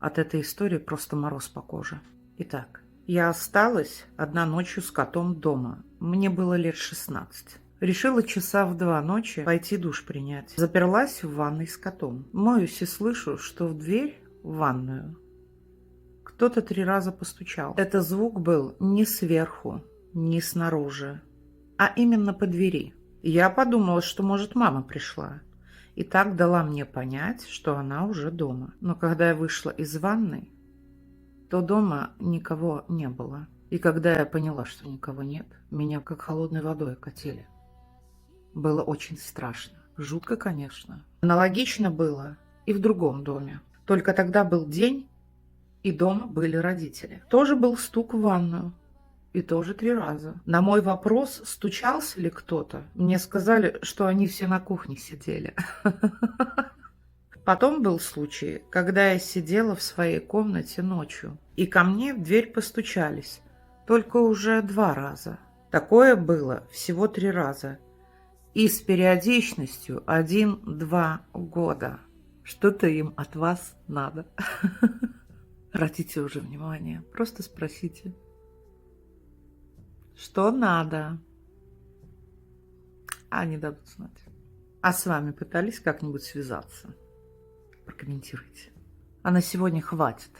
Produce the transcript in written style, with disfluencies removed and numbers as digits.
От этой истории просто мороз по коже. Итак, я осталась одна ночью с котом дома. Мне было лет 16. Решила часа в 2 ночи пойти душ принять. Заперлась в ванной с котом. Моюсь и слышу, что в дверь в ванную кто-то 3 раза постучал. Это звук был не сверху, не снаружи, а именно по двери. Я подумала, что, может, мама пришла. И так дала мне понять, что она уже дома. Но когда я вышла из ванной, то дома никого не было. И когда я поняла, что никого нет, меня как холодной водой окатили. Было очень страшно. Жутко, конечно. Аналогично было и в другом доме. Только тогда был день, и дома были родители. Тоже был стук в ванную. И тоже 3 раза. На мой вопрос, стучался ли кто-то, мне сказали, что они все на кухне сидели. Потом был случай, когда я сидела в своей комнате ночью, и ко мне в дверь постучались, только уже 2 раза. Такое было всего 3 раза. И с периодичностью 1-2 года. Что-то им от вас надо. Обратите уже внимание, просто спросите. Что надо? Они дадут знать. А с вами пытались как-нибудь связаться? Прокомментируйте. А на сегодня хватит.